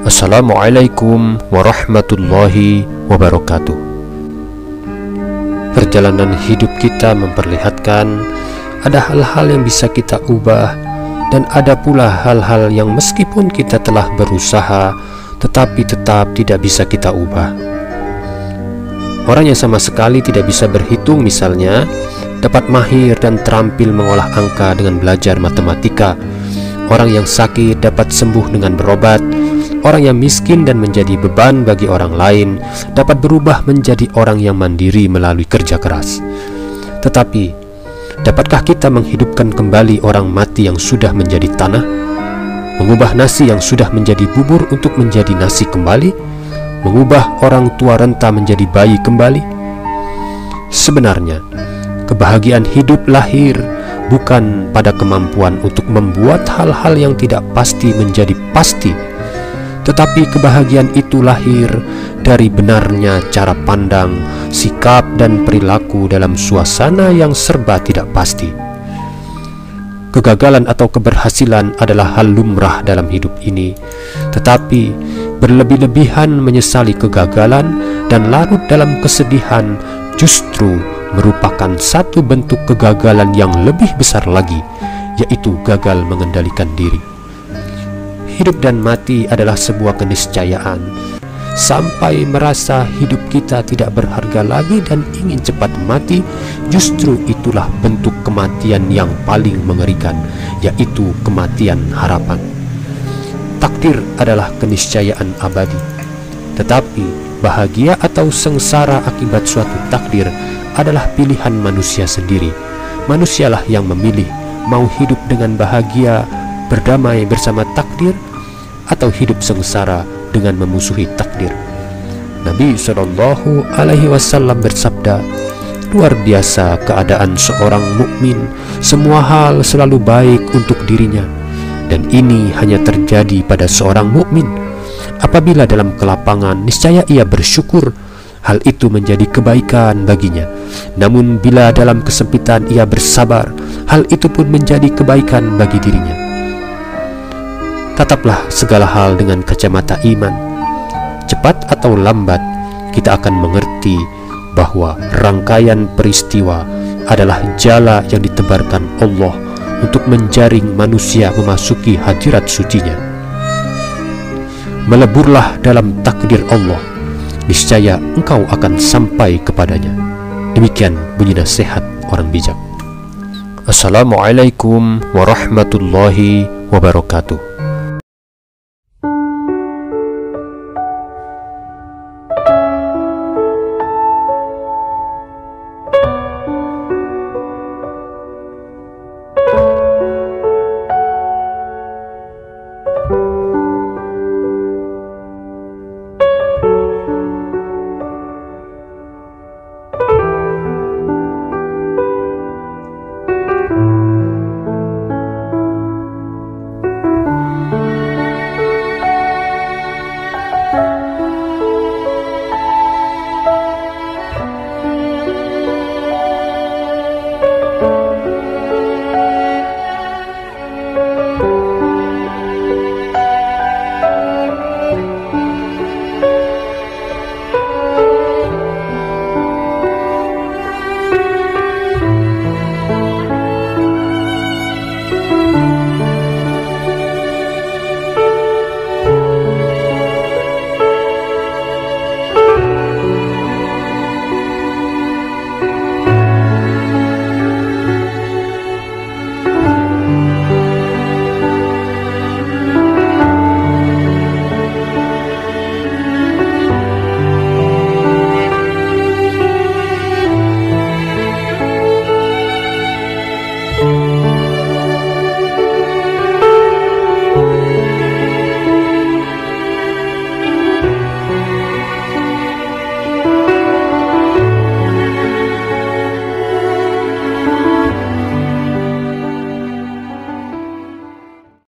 Assalamualaikum warahmatullahi wabarakatuh. Perjalanan hidup kita memperlihatkan ada hal-hal yang bisa kita ubah, dan ada pula hal-hal yang meskipun kita telah berusaha tetapi tetap tidak bisa kita ubah. Orang yang sama sekali tidak bisa berhitung misalnya dapat mahir dan terampil mengolah angka dengan belajar matematika. Orang yang sakit dapat sembuh dengan berobat. Orang yang miskin dan menjadi beban bagi orang lain dapat berubah menjadi orang yang mandiri melalui kerja keras. Tetapi, dapatkah kita menghidupkan kembali orang mati yang sudah menjadi tanah? Mengubah nasi yang sudah menjadi bubur untuk menjadi nasi kembali? Mengubah orang tua renta menjadi bayi kembali? Sebenarnya, kebahagiaan hidup lahir bukan pada kemampuan untuk membuat hal-hal yang tidak pasti menjadi pasti, tetapi kebahagiaan itu lahir dari benarnya cara pandang, sikap, dan perilaku dalam suasana yang serba tidak pasti. Kegagalan atau keberhasilan adalah hal lumrah dalam hidup ini, tetapi berlebih-lebihan menyesali kegagalan dan larut dalam kesedihan justru merupakan satu bentuk kegagalan yang lebih besar lagi, yaitu gagal mengendalikan diri. Hidup dan mati adalah sebuah keniscayaan. Sampai merasa hidup kita tidak berharga lagi dan ingin cepat mati, justru itulah bentuk kematian yang paling mengerikan, yaitu kematian harapan. Takdir adalah keniscayaan abadi, tetapi bahagia atau sengsara akibat suatu takdir adalah pilihan manusia sendiri. Manusialah yang memilih mau hidup dengan bahagia, berdamai bersama takdir, atau hidup sengsara dengan memusuhi takdir. Nabi SAW bersabda, luar biasa keadaan seorang mukmin, semua hal selalu baik untuk dirinya, dan ini hanya terjadi pada seorang mukmin. Apabila dalam kelapangan, niscaya ia bersyukur, hal itu menjadi kebaikan baginya. Namun bila dalam kesempitan ia bersabar, hal itu pun menjadi kebaikan bagi dirinya. Tataplah segala hal dengan kacamata iman. Cepat atau lambat, kita akan mengerti bahwa rangkaian peristiwa adalah jala yang ditebarkan Allah untuk menjaring manusia memasuki hadirat sucinya. Meleburlah dalam takdir Allah, niscaya engkau akan sampai kepadanya. Demikian bunyi nasihat orang bijak. Assalamualaikum warahmatullahi wabarakatuh.